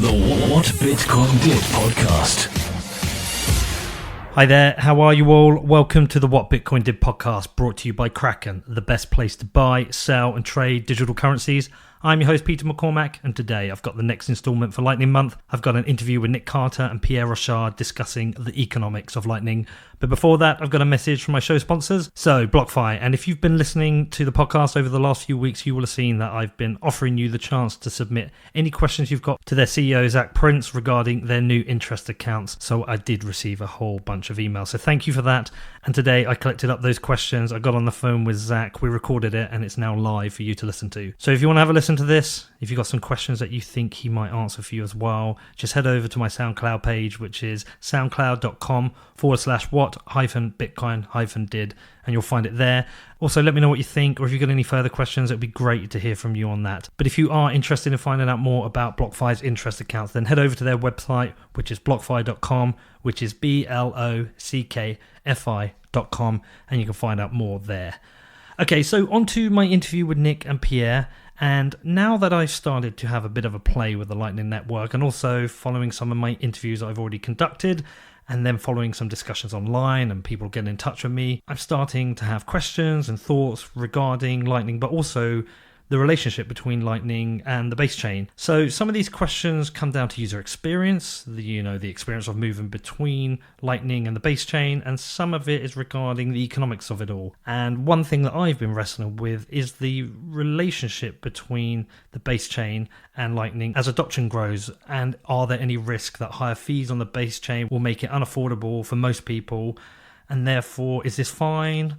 the What Bitcoin Did podcast. Hi there, how are you all? Welcome to the What Bitcoin Did podcast, brought to you by Kraken, the best place to buy, sell and trade digital currencies. I'm your host Peter McCormack, and today I've got the next installment for Lightning Month. I've got an interview with Nick Carter and Pierre Rochard discussing the economics of Lightning. But before that, I've got a message from my show sponsors. So, BlockFi, and if you've been listening to the podcast over the last few weeks, you will have seen that I've been offering you the chance to submit any questions you've got to their CEO, Zach Prince, regarding their new interest accounts. So I did receive a whole bunch of emails. So thank you for that. And today I collected up those questions. I got on the phone with Zach, we recorded it, and it's now live for you to listen to. So if you want to have a listen to this, if you've got some questions that you think he might answer for you as well, just head over to my SoundCloud page, which is soundcloud.com/what-bitcoin-did, and you'll find it there. Also, let me know what you think, or if you've got any further questions, it would be great to hear from you on that. But if you are interested in finding out more about BlockFi's interest accounts, then head over to their website, which is blockfi.com, which is blockfi.com, and you can find out more there. Okay, so on to my interview with Nick and Pierre. And now that I've started to have a bit of a play with the Lightning Network, and also following some of my interviews I've already conducted, and then following some discussions online and people getting in touch with me, I'm starting to have questions and thoughts regarding Lightning, but also the relationship between Lightning and the base chain. So some of these questions come down to user experience, the experience of moving between Lightning and the base chain, and some of it is regarding the economics of it all. And one thing that I've been wrestling with is the relationship between the base chain and Lightning as adoption grows, and are there any risk that higher fees on the base chain will make it unaffordable for most people? And therefore, is this fine?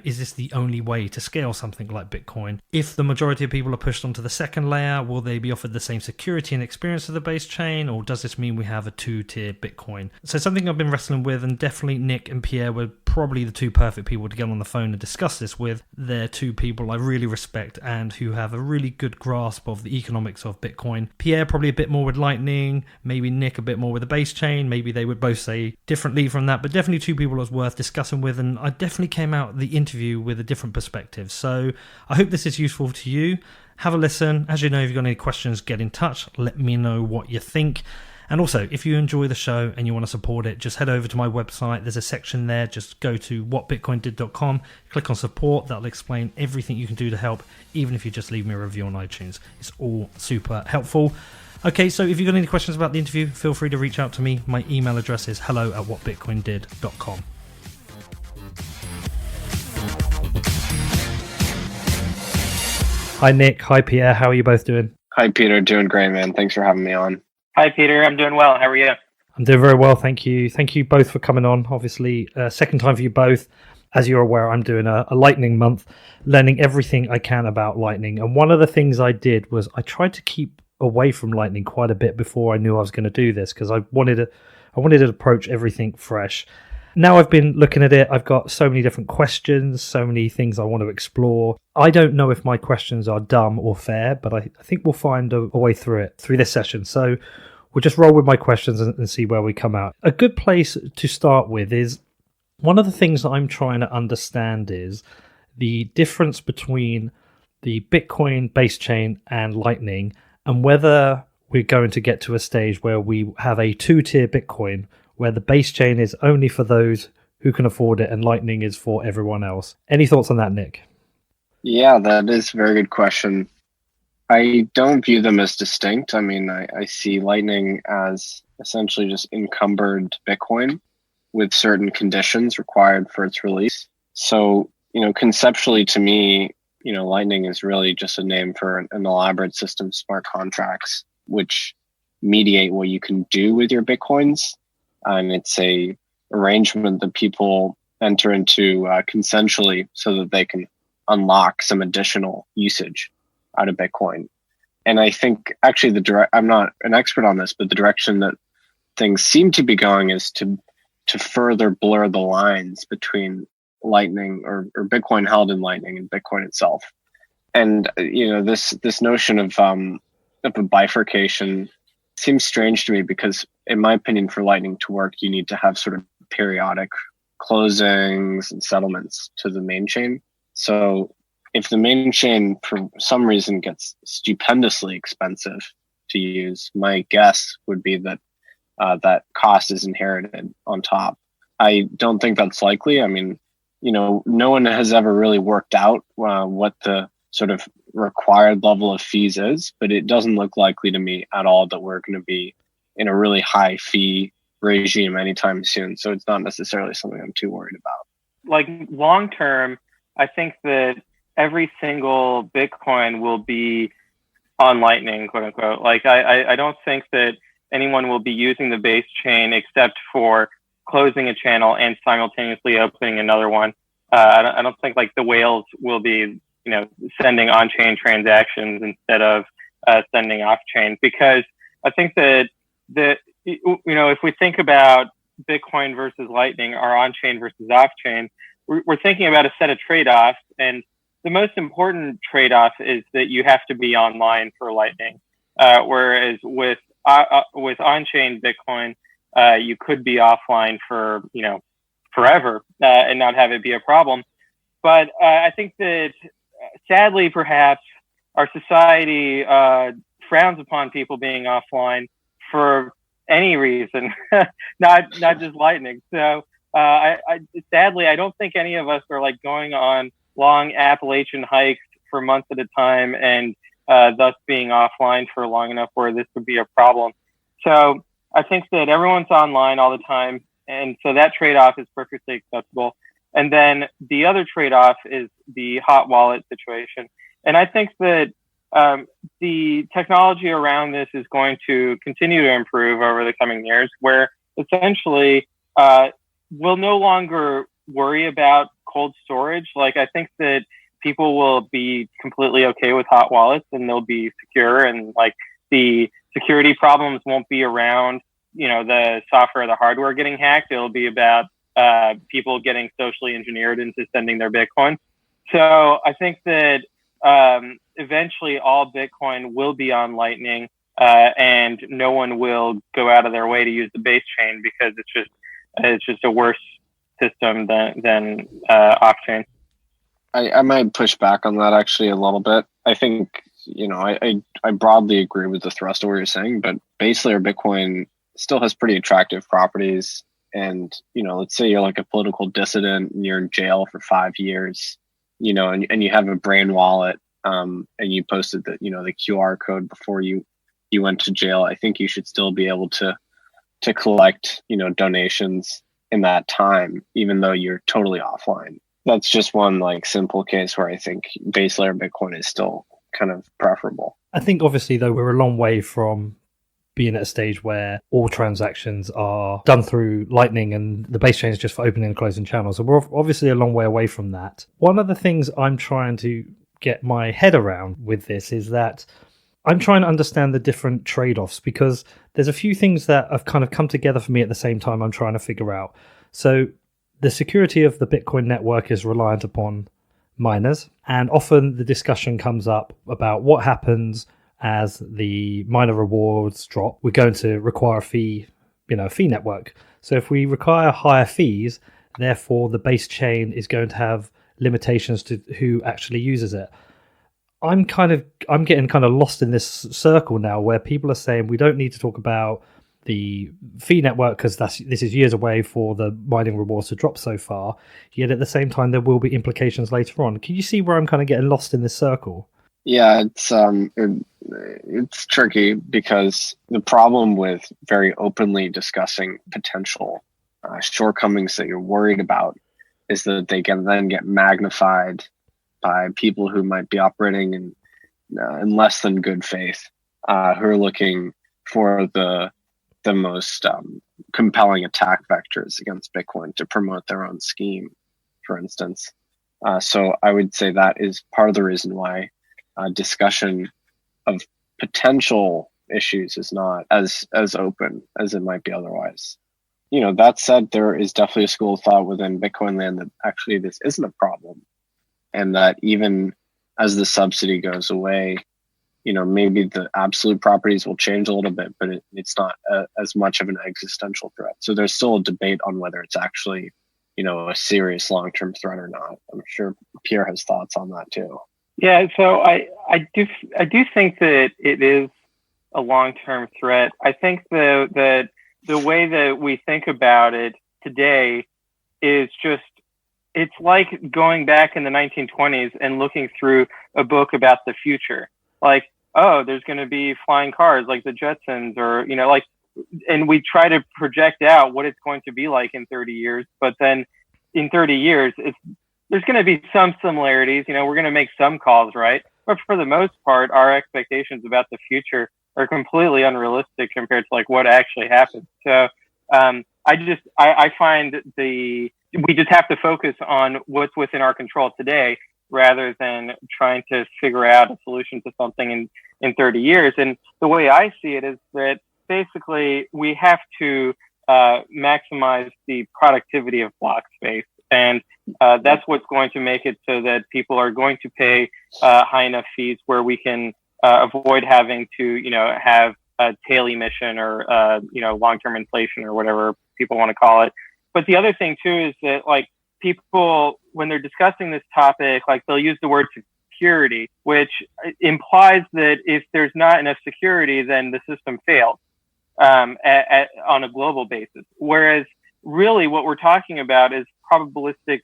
Is this the only way to scale something like Bitcoin? If the majority of people are pushed onto the second layer, will they be offered the same security and experience of the base chain? Or does this mean we have a two-tier Bitcoin? So something I've been wrestling with, and definitely Nick and Pierre were probably the two perfect people to get on the phone and discuss this with. They're two people I really respect and who have a really good grasp of the economics of Bitcoin. Pierre probably a bit more with Lightning, maybe Nick a bit more with the base chain. Maybe they would both say differently from that, but definitely two people it was worth discussing with, and I definitely came out the interview with a different perspective. So I hope this is useful to you. Have a listen. As you know, if you've got any questions, get in touch. Let me know what you think. And also, if you enjoy the show and you want to support it, just head over to my website. There's a section there. Just go to whatbitcoindid.com, click on support. That'll explain everything you can do to help, even if you just leave me a review on iTunes. It's all super helpful. Okay, so if you've got any questions about the interview, feel free to reach out to me. My email address is hello@whatbitcoindid.com. Hi, Nick. Hi, Pierre. How are you both doing? Hi, Peter. Doing great, man. Thanks for having me on. Hi, Peter. I'm doing well. How are you? I'm doing very well, thank you. Thank you both for coming on. Obviously, second time for you both. As you're aware, I'm doing a Lightning month, learning everything I can about Lightning. And one of the things I did was I tried to keep away from Lightning quite a bit before I knew I was going to do this, because I wanted to approach everything fresh. Now I've been looking at it, I've got so many different questions, so many things I want to explore. I don't know if my questions are dumb or fair, but I think we'll find a way through this session. So we'll just roll with my questions and see where we come out. A good place to start with is, one of the things that I'm trying to understand is the difference between the Bitcoin base chain and Lightning, and whether we're going to get to a stage where we have a two-tier Bitcoin, where the base chain is only for those who can afford it and Lightning is for everyone else. Any thoughts on that, Nick? Yeah, that is a very good question. I don't view them as distinct. I mean, I see Lightning as essentially just encumbered Bitcoin with certain conditions required for its release. So, conceptually to me, Lightning is really just a name for an elaborate system of smart contracts, which mediate what you can do with your Bitcoins. And it's a arrangement that people enter into consensually so that they can unlock some additional usage out of Bitcoin. And I think actually I'm not an expert on this, but the direction that things seem to be going is to further blur the lines between Lightning or Bitcoin held in Lightning and Bitcoin itself. And this notion of a bifurcation seems strange to me, because in my opinion, for Lightning to work, you need to have sort of periodic closings and settlements to the main chain. So if the main chain for some reason gets stupendously expensive to use. My guess would be that that cost is inherited on top. I don't think that's likely. I mean, no one has ever really worked out what the sort of required level of fees is, but it doesn't look likely to me at all that we're going to be in a really high fee regime anytime soon. So it's not necessarily something I'm too worried about. Like long term, I think that every single Bitcoin will be on Lightning, quote unquote. Like I don't think that anyone will be using the base chain except for closing a channel and simultaneously opening another one. I don't think like the whales will be, sending on-chain transactions instead of sending off-chain, because I think that if we think about Bitcoin versus Lightning, or on-chain versus off-chain, we're thinking about a set of trade-offs, and the most important trade-off is that you have to be online for Lightning, whereas with on-chain Bitcoin, you could be offline for forever and not have it be a problem. But I think that sadly, perhaps our society frowns upon people being offline for any reason, not just Lightning. So sadly, I don't think any of us are like going on long Appalachian hikes for months at a time and thus being offline for long enough where this would be a problem. So I think that everyone's online all the time, and so that trade-off is perfectly acceptable. And then the other trade-off is the hot wallet situation. And I think that the technology around this is going to continue to improve over the coming years, where essentially we'll no longer worry about cold storage. Like, I think that people will be completely okay with hot wallets, and they'll be secure, and like the security problems won't be around, the software or the hardware getting hacked. It'll be about people getting socially engineered into sending their Bitcoin. So I think that eventually all Bitcoin will be on Lightning, and no one will go out of their way to use the base chain, because it's just a worse system than off-chain. I might push back on that actually a little bit. I think, I broadly agree with the thrust of what you're saying, but base layer Bitcoin still has pretty attractive properties. And, let's say you're like a political dissident and you're in jail for 5 years, and you have a brain wallet, and you posted the QR code before you went to jail. I think you should still be able to collect, donations in that time, even though you're totally offline. That's just one like simple case where I think base layer Bitcoin is still kind of preferable. I think obviously though we're a long way from being at a stage where all transactions are done through Lightning and the base chain is just for opening and closing channels. So we're obviously a long way away from that. One of the things I'm trying to get my head around with this is that I'm trying to understand the different trade-offs, because there's a few things that have kind of come together for me at the same time I'm trying to figure out. So the security of the Bitcoin network is reliant upon miners, and often the discussion comes up about what happens as the miner rewards drop. We're going to require a fee network. So if we require higher fees, therefore the base chain is going to have limitations to who actually uses it. I'm getting kind of lost in this circle now, where people are saying we don't need to talk about the fee network because this is years away for the mining rewards to drop so far. Yet at the same time, there will be implications later on. Can you see where I'm kind of getting lost in this circle? Yeah, it's tricky, because the problem with very openly discussing potential shortcomings that you're worried about is that they can then get magnified by people who might be operating in less than good faith, who are looking for the most compelling attack vectors against Bitcoin to promote their own scheme, for instance. So I would say that is part of the reason why discussion of potential issues is not as open as it might be otherwise. That said, there is definitely a school of thought within Bitcoin land that actually this isn't a problem, and that even as the subsidy goes away, maybe the absolute properties will change a little bit, but it's not as much of an existential threat. So there's still a debate on whether it's actually, a serious long-term threat or not. I'm sure Pierre has thoughts on that too. Yeah, so I do think that it is a long-term threat. I think that the way that we think about it today is just, it's like going back in the 1920s and looking through a book about the future. Like, oh, there's going to be flying cars like the Jetsons, or, like, and we try to project out what it's going to be like in 30 years. But then in 30 years, there's going to be some similarities. We're going to make some calls, right? But for the most part, our expectations about the future are completely unrealistic compared to like what actually happens. So I find we just have to focus on what's within our control today, rather than trying to figure out a solution to something in 30 years. And the way I see it is that basically we have to maximize the productivity of block space. And that's what's going to make it so that people are going to pay high enough fees where we can avoid having to, have a tail emission or, long-term inflation or whatever people want to call it. But the other thing too is that like people, when they're discussing this topic, like they'll use the word security, which implies that if there's not enough security, then the system fails on a global basis. Whereas really what we're talking about is probabilistic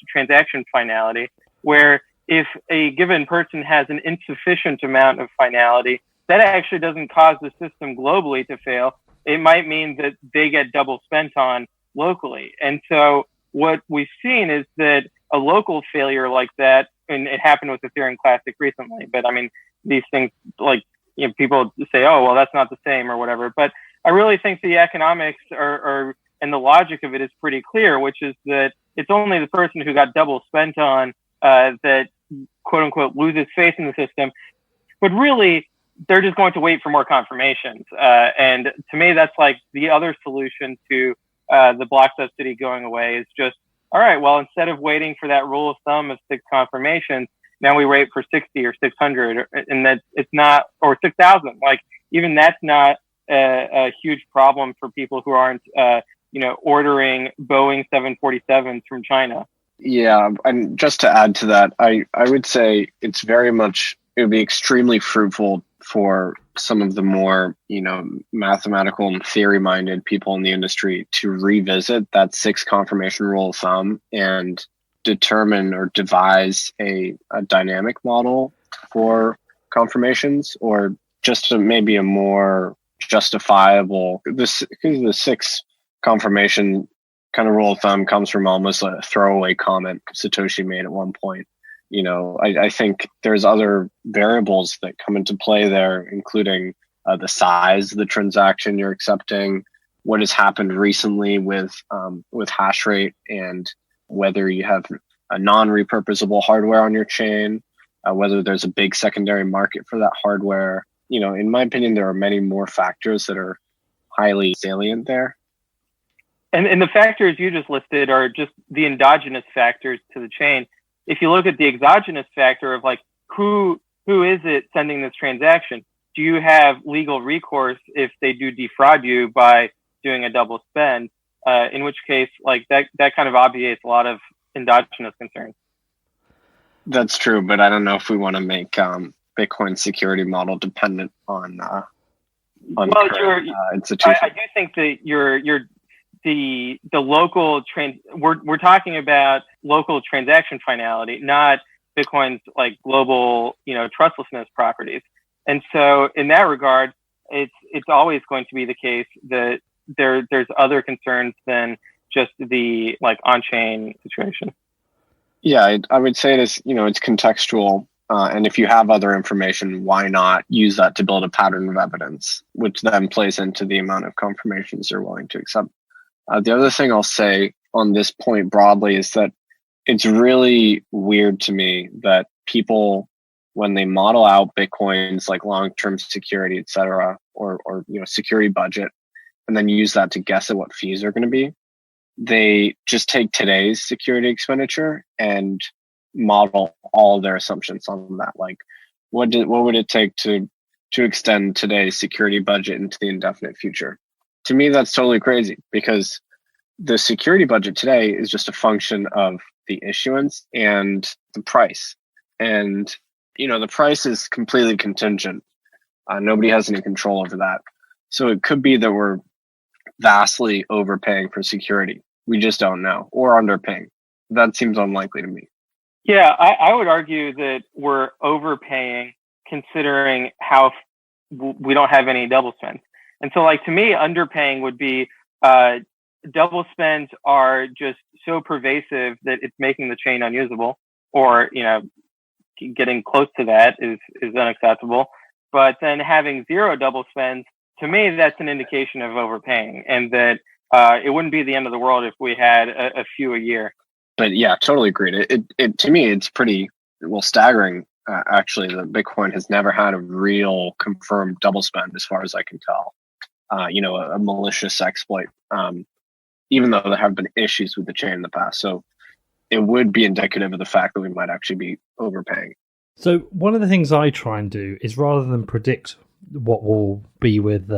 transaction finality, where if a given person has an insufficient amount of finality, that actually doesn't cause the system globally to fail. It might mean that they get double spent on locally. And so what we've seen is that a local failure like that, and it happened with Ethereum Classic recently, but I mean, these things, like, people say, oh, well, that's not the same or whatever. But I really think the economics are and the logic of it is pretty clear, which is that it's only the person who got double spent on that, quote unquote, loses faith in the system. But really, they're just going to wait for more confirmations. And to me, that's like the other solution to the block subsidy going away is just, all right, well, instead of waiting for that rule of thumb of 6 confirmations, now we wait for 60 or 600, and that it's not, or 6,000. Like, even that's not a huge problem for people who aren't, ordering Boeing 747s from China. Yeah, and just to add to that, I would say it would be extremely fruitful for some of the more, mathematical and theory-minded people in the industry to revisit that 6 confirmation rule of thumb and determine or devise a dynamic model for confirmations, or just maybe a more justifiable. The 6 confirmation kind of rule of thumb comes from almost a throwaway comment Satoshi made at one point. I think there's other variables that come into play there, including the size of the transaction you're accepting, what has happened recently with hash rate, and whether you have a non-repurposable hardware on your chain, whether there's a big secondary market for that hardware. In my opinion, there are many more factors that are highly salient there. And the factors you just listed are just the endogenous factors to the chain. If you look at the exogenous factor of like, who is it sending this transaction? Do you have legal recourse if they do defraud you by doing a double spend? In which case, like that kind of obviates a lot of endogenous concerns. That's true, but I don't know if we want to make Bitcoin security model dependent on institutions. I do think that the local we're talking about local transaction finality, not Bitcoin's like global, trustlessness properties. And so in that regard, it's always going to be the case that there's other concerns than just the like on-chain situation. Yeah, I would say it's contextual. And if you have other information, why not use that to build a pattern of evidence, which then plays into the amount of confirmations you're willing to accept. The other thing I'll say on this point broadly is that it's really weird to me that people, when they model out Bitcoin's like long-term security, et cetera, or security budget, and then use that to guess at what fees are going to be, they just take today's security expenditure and model all of their assumptions on that. Like, what would it take to extend today's security budget into the indefinite future? To me, that's totally crazy, because the security budget today is just a function of the issuance and the price. And, the price is completely contingent Nobody has any control over that. So it could be that we're vastly overpaying for security. We just don't know, or underpaying. That seems unlikely to me. Yeah, I would argue that we're overpaying considering how we don't have any double spends. And so, like, to me, underpaying would be double spends are just so pervasive that it's making the chain unusable, or, getting close to that is unacceptable. But then having zero double spends, to me, that's an indication of overpaying, and that it wouldn't be the end of the world if we had a few a year. But yeah, totally agreed. It to me, it's pretty staggering. Actually, that Bitcoin has never had a real confirmed double spend, as far as I can tell. A malicious exploit, even though there have been issues with the chain in the past. So it would be indicative of the fact that we might actually be overpaying. So one of the things I try and do is, rather than predict what will be with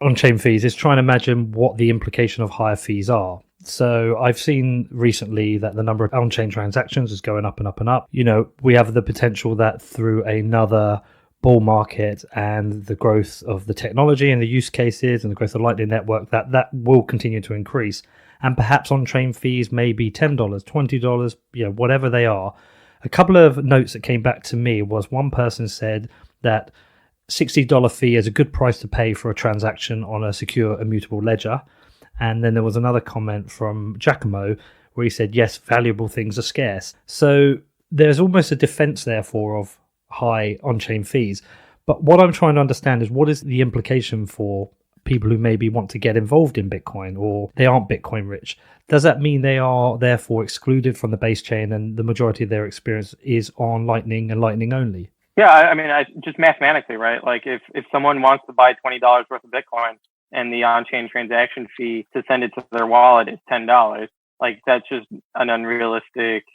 on-chain fees, is try and imagine what the implication of higher fees are. So I've seen recently that the number of on-chain transactions is going up and up and up. We have the potential that through another bull market and the growth of the technology and the use cases and the growth of Lightning Network, that will continue to increase. And perhaps on-chain fees may be $10, $20, whatever they are. A couple of notes that came back to me was, one person said that $60 fee is a good price to pay for a transaction on a secure immutable ledger. And then there was another comment from Giacomo where he said, yes, valuable things are scarce. So there's almost a defense, therefore, of high on-chain fees. But what I'm trying to understand is, what is the implication for people who maybe want to get involved in Bitcoin, or they aren't Bitcoin rich? Does that mean they are therefore excluded from the base chain and the majority of their experience is on Lightning and Lightning only? Yeah, I mean, just mathematically, right? Like, if someone wants to buy $20 worth of Bitcoin and the on-chain transaction fee to send it to their wallet is $10, like, that's just an unrealistic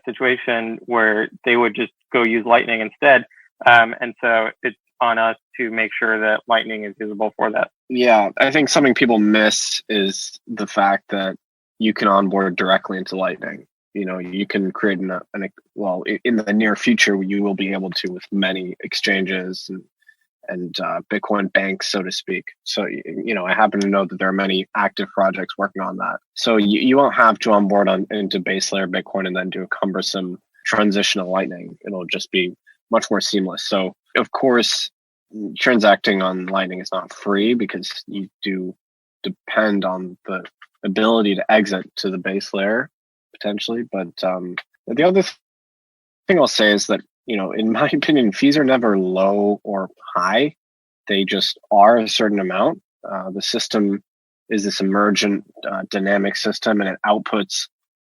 situation where they would just go use Lightning instead. And so it's on us to make sure that Lightning is usable for that. Yeah, I think something people miss is the fact that you can onboard directly into Lightning. You can create in the near future, you will be able to with many exchanges and Bitcoin banks, so to speak. So, I happen to know that there are many active projects working on that. So you won't have to onboard into base layer Bitcoin and then do a cumbersome transition to Lightning. It'll just be much more seamless. So, of course, transacting on Lightning is not free, because you do depend on the ability to exit to the base layer potentially. But the other thing I'll say is that, in my opinion, fees are never low or high. They just are a certain amount. The system is this emergent dynamic system, and it outputs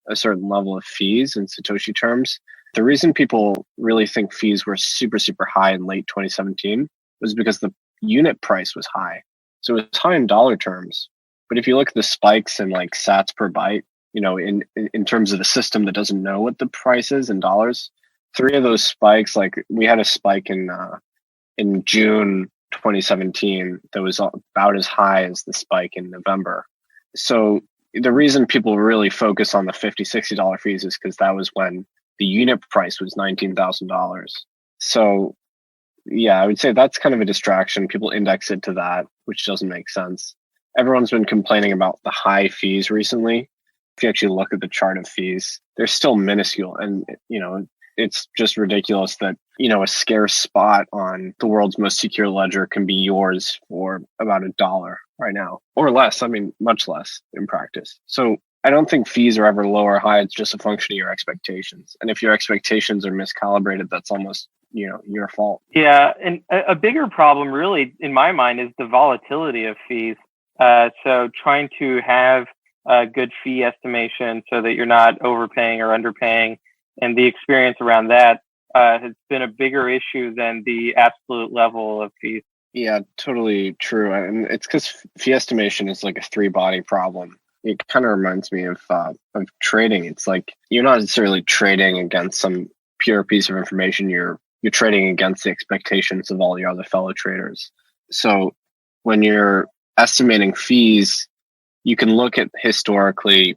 a certain level of fees in Satoshi terms. The reason people really think fees were super, super high in late 2017 was because the unit price was high. So it was high in dollar terms. But if you look at the spikes in like sats per byte, in terms of the system that doesn't know what the price is in dollars, 3 of those spikes, like we had a spike in June 2017 that was about as high as the spike in November. So the reason people really focus on the $50, $60 fees is because that was when the unit price was $19,000. So yeah, I would say that's kind of a distraction. People index it to that, which doesn't make sense. Everyone's been complaining about the high fees recently. If you actually look at the chart of fees, they're still minuscule. And, it's just ridiculous that, a scarce spot on the world's most secure ledger can be yours for about $1 right now, or less. I mean, much less in practice. So I don't think fees are ever low or high. It's just a function of your expectations. And if your expectations are miscalibrated, that's almost, your fault. Yeah. And a bigger problem really, in my mind, is the volatility of fees. So trying to have a good fee estimation so that you're not overpaying or underpaying, and the experience around that has been a bigger issue than the absolute level of fees. Yeah, totally true. And it's because fee estimation is like a 3-body problem. It kind of reminds me of trading. It's like you're not necessarily trading against some pure piece of information. You're trading against the expectations of all your other fellow traders. So when you're estimating fees, you can look at historically,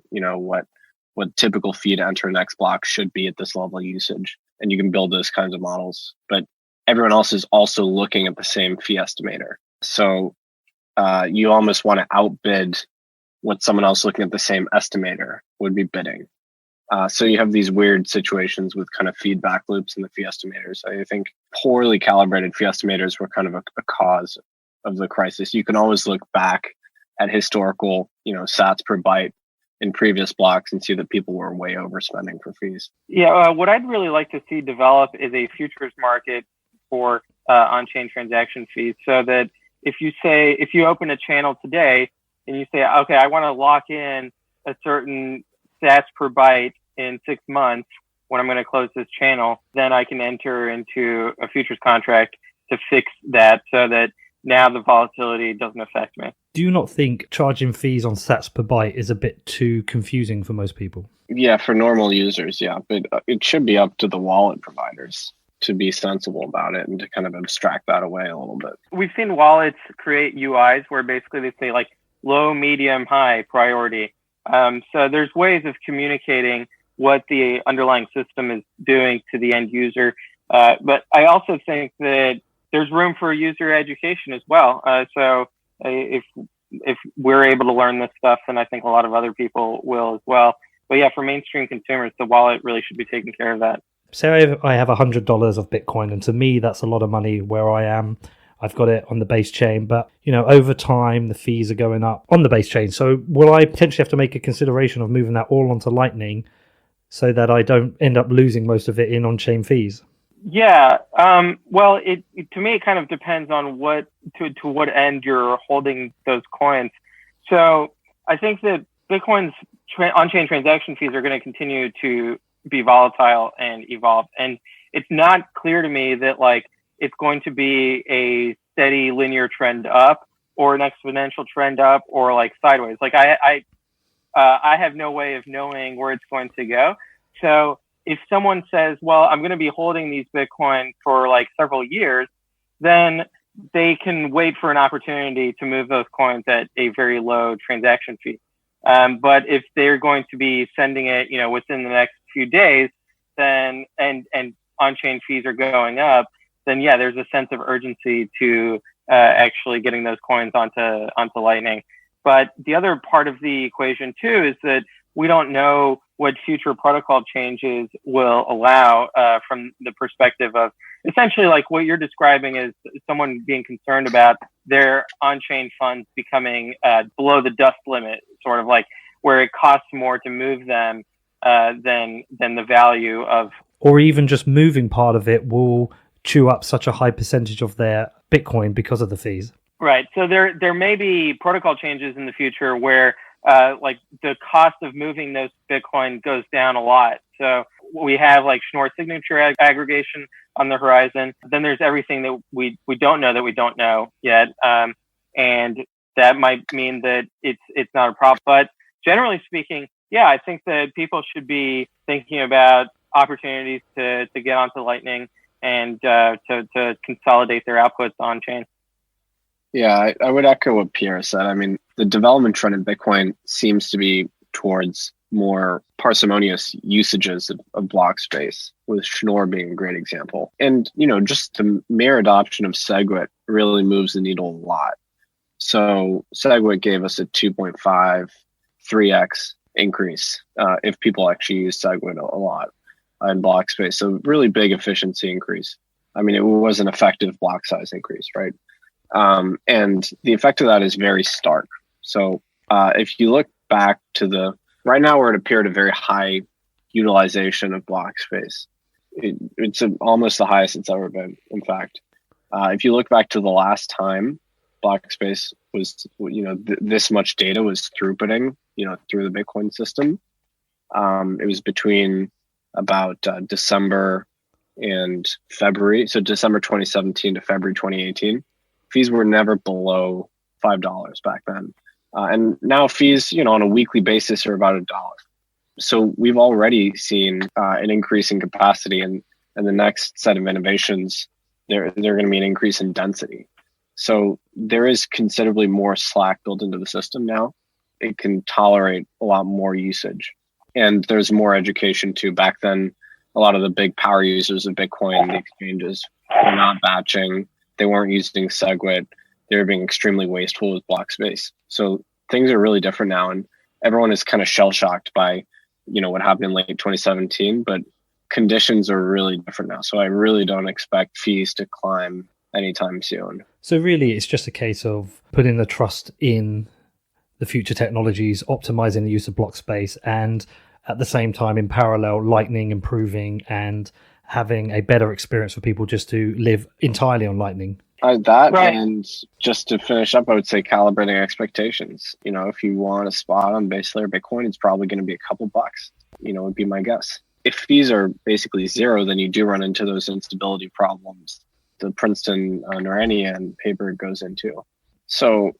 what typical fee to enter an X block should be at this level of usage, and you can build those kinds of models. But everyone else is also looking at the same fee estimator. So you almost want to outbid what someone else looking at the same estimator would be bidding. So you have these weird situations with kind of feedback loops in the fee estimators. I think poorly calibrated fee estimators were kind of a cause of the crisis. You can always look back at historical, sats per byte in previous blocks and see that people were way overspending for fees. Yeah, what I'd really like to see develop is a futures market for on-chain transaction fees, so that if you open a channel today and you say, okay, I want to lock in a certain sats per byte in 6 months when I'm going to close this channel, then I can enter into a futures contract to fix that so that now the volatility doesn't affect me. Do you not think charging fees on sats per byte is a bit too confusing for most people? Yeah, for normal users, yeah. But it should be up to the wallet providers to be sensible about it and to kind of abstract that away a little bit. We've seen wallets create UIs where basically they say like low, medium, high priority. So there's ways of communicating what the underlying system is doing to the end user. But I also think that there's room for user education as well. So if we're able to learn this stuff, then I think a lot of other people will as well. But yeah, for mainstream consumers, the wallet really should be taking care of that. Say I have $100 of Bitcoin, and to me, that's a lot of money where I am. I've got it on the base chain, but over time, the fees are going up on the base chain. So will I potentially have to make a consideration of moving that all onto Lightning so that I don't end up losing most of it in on-chain fees? Yeah. Well, to me, it kind of depends on to what end you're holding those coins. So I think that Bitcoin's on-chain transaction fees are going to continue to be volatile and evolve. And it's not clear to me that it's going to be a steady linear trend up or an exponential trend up or sideways. I have no way of knowing where it's going to go. So if someone says, well, I'm going to be holding these Bitcoin for several years, then they can wait for an opportunity to move those coins at a very low transaction fee. But if they're going to be sending it, within the next few days, then and on-chain fees are going up, then yeah, there's a sense of urgency to actually getting those coins onto Lightning. But the other part of the equation too is that we don't know what future protocol changes will allow from the perspective of essentially what you're describing is someone being concerned about their on-chain funds becoming below the dust limit, sort of where it costs more to move them than the value of. Or even just moving part of it will chew up such a high percentage of their Bitcoin because of the fees. Right. So there may be protocol changes in the future where the cost of moving those Bitcoin goes down a lot. So we have Schnorr signature aggregation on the horizon. Then there's everything that we don't know yet. And that might mean that it's not a problem. But generally speaking, yeah, I think that people should be thinking about opportunities to get onto Lightning and to consolidate their outputs on chain. Yeah, I would echo what Pierre said. I mean, the development trend in Bitcoin seems to be towards more parsimonious usages of block space, with Schnorr being a great example. And, just the mere adoption of SegWit really moves the needle a lot. So SegWit gave us a 2.5, 3x increase if people actually use SegWit a lot in block space. So really big efficiency increase. I mean, it was an effective block size increase, right? And the effect of that is very stark. So if you look back to right now we're at a period of very high utilization of block space. It's almost the highest it's ever been, in fact. If you look back to the last time block space was, this much data was throughputing, through the Bitcoin system, it was between about December and February. So December 2017 to February 2018. Fees were never below $5 back then. And now fees, on a weekly basis are about $1. So we've already seen an increase in capacity, and the next set of innovations, they're going to be an increase in density. So there is considerably more slack built into the system now. It can tolerate a lot more usage. And there's more education too. Back then, a lot of the big power users of Bitcoin, the exchanges, were not batching. They weren't using SegWit. They were being extremely wasteful with block space. So things are really different now, and everyone is kind of shell shocked by, what happened in late 2017. But conditions are really different now. So I really don't expect fees to climb anytime soon. So really, it's just a case of putting the trust in the future technologies, optimizing the use of block space, and at the same time, in parallel, Lightning improving and having a better experience for people just to live entirely on Lightning. Right. And just to finish up, I would say calibrating expectations. If you want a spot on base layer Bitcoin, it's probably going to be a couple bucks, would be my guess. If fees are basically zero, then you do run into those instability problems the Princeton Noranian paper goes into. So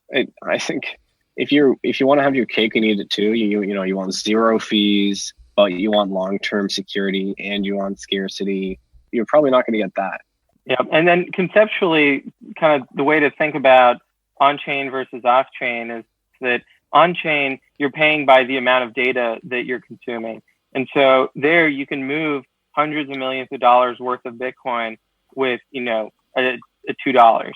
I think if you want to have your cake and eat it too, you want zero fees, but you want long-term security and you want scarcity, you're probably not going to get that. Yeah, and then conceptually, kind of the way to think about on-chain versus off-chain is that on-chain, you're paying by the amount of data that you're consuming. And so there you can move hundreds of millions of dollars worth of Bitcoin with, a $2.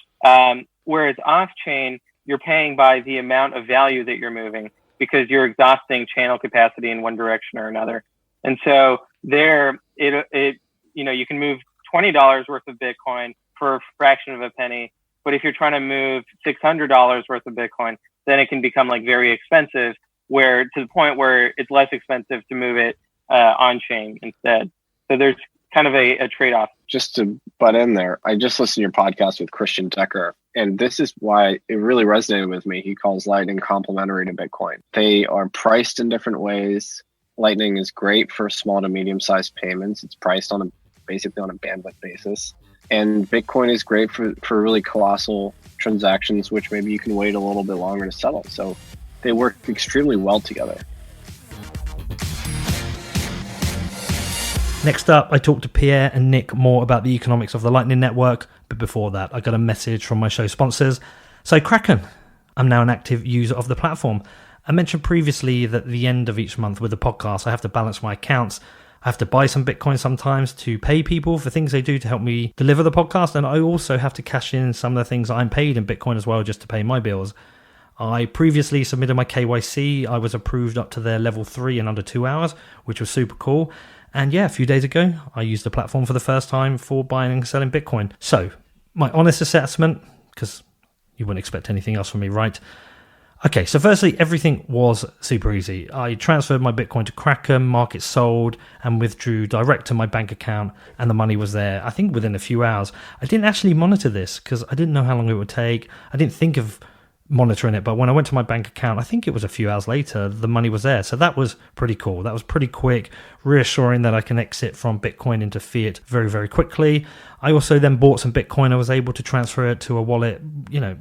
Whereas off-chain, you're paying by the amount of value that you're moving because you're exhausting channel capacity in one direction or another. And so there, you can move $20 worth of Bitcoin for a fraction of a penny. But if you're trying to move $600 worth of Bitcoin, then it can become very expensive, to the point where it's less expensive to move it on chain instead. So there's kind of a trade-off. Just to butt in there, I just listened to your podcast with Christian Decker, and this is why it really resonated with me. He calls Lightning complementary to Bitcoin. They are priced in different ways. Lightning is great for small to medium-sized payments. It's priced basically on a bandwidth basis. And Bitcoin is great for really colossal transactions, which maybe you can wait a little bit longer to settle. So they work extremely well together. Next up, I talked to Pierre and Nick more about the economics of the Lightning Network, but before that, I got a message from my show sponsors. So Kraken, I'm now an active user of the platform. I mentioned previously that at the end of each month with the podcast, I have to balance my accounts. I have to buy some Bitcoin sometimes to pay people for things they do to help me deliver the podcast, and I also have to cash in some of the things I'm paid in Bitcoin as well, just to pay my bills. I previously submitted my KYC. I was approved up to their level 3 in under 2 hours, which was super cool. And yeah, a few days ago, I used the platform for the first time for buying and selling Bitcoin. So, my honest assessment, because you wouldn't expect anything else from me, right? Okay, so firstly, everything was super easy. I transferred my Bitcoin to Kraken, market sold, and withdrew direct to my bank account, and the money was there, I think, within a few hours. I didn't actually monitor this because I didn't know how long it would take. I didn't think of monitoring it, but when I went to my bank account, I think it was a few hours later, the money was there. So that was pretty cool. That was pretty quick, reassuring that I can exit from Bitcoin into fiat very, very quickly. I also then bought some Bitcoin. I was able to transfer it to a wallet,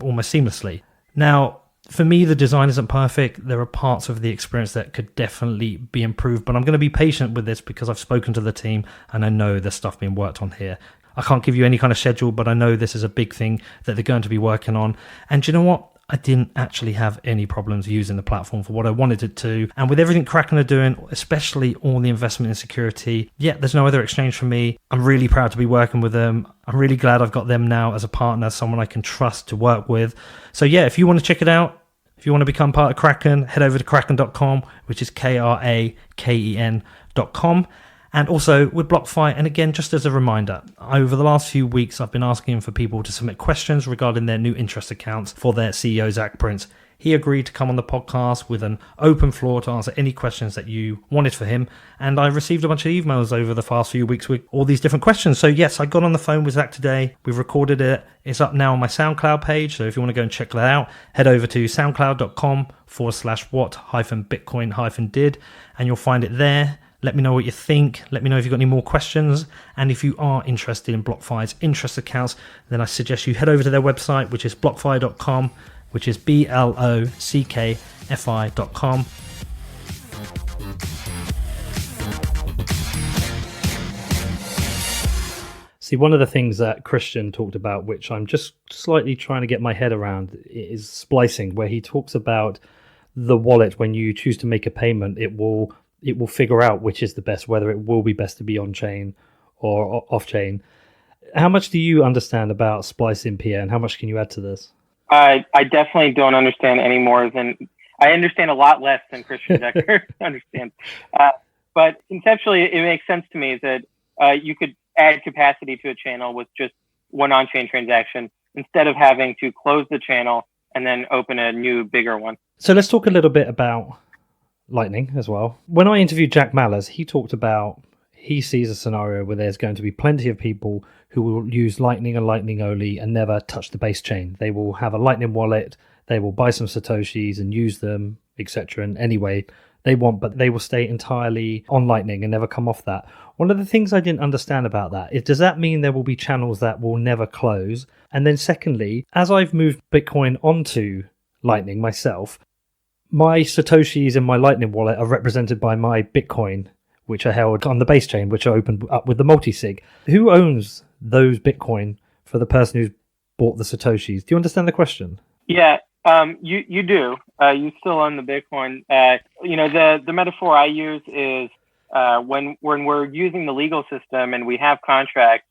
almost seamlessly. Now, for me, the design isn't perfect. There are parts of the experience that could definitely be improved, but I'm going to be patient with this because I've spoken to the team and I know there's stuff being worked on here. I can't give you any kind of schedule, but I know this is a big thing that they're going to be working on. And you know what? I didn't actually have any problems using the platform for what I wanted it to. And with everything Kraken are doing, especially all the investment in security, there's no other exchange for me. I'm really proud to be working with them. I'm really glad I've got them now as a partner, someone I can trust to work with. So if you want to check it out, if you want to become part of Kraken, head over to kraken.com, which is kraken.com. And also with BlockFi, and again, just as a reminder, over the last few weeks, I've been asking for people to submit questions regarding their new interest accounts for their CEO, Zach Prince. He agreed to come on the podcast with an open floor to answer any questions that you wanted for him. And I received a bunch of emails over the past few weeks with all these different questions. So yes, I got on the phone with Zach today. We've recorded it. It's up now on my SoundCloud page. So if you want to go and check that out, head over to soundcloud.com/what-bitcoin-did, and you'll find it there. Let me know what you think. Let me know if you've got any more questions. And if you are interested in BlockFi's interest accounts, then I suggest you head over to their website, which is blockfi.com, which is blockfi.com. See, one of the things that Christian talked about, which I'm just slightly trying to get my head around, is splicing, where he talks about the wallet. When you choose to make a payment, it will it will figure out which is the best, whether it will be best to be on-chain or off-chain. How much do you understand about splicing, Pierre, and how much can you add to this? I definitely don't understand any more than I understand a lot less than Christian Decker understands. But conceptually, it makes sense to me that you could add capacity to a channel with just one on-chain transaction instead of having to close the channel and then open a new, bigger one. So let's talk a little bit about Lightning as well. When I interviewed Jack Mallers, he talked about he sees a scenario where there's going to be plenty of people who will use Lightning and Lightning only and never touch the base chain. They will have a Lightning wallet, they will buy some Satoshis and use them, etc. And anyway, they want, but they will stay entirely on Lightning and never come off that. One of the things I didn't understand about that is, does that mean there will be channels that will never close? And then secondly, as I've moved Bitcoin onto Lightning myself, my Satoshis in my Lightning wallet are represented by my Bitcoin, which are held on the base chain, which are opened up with the multi-sig. Who owns those Bitcoin for the person who's bought the Satoshis? Do you understand the question? Yeah, you do. You still own the Bitcoin. The metaphor I use is when we're using the legal system and we have contracts,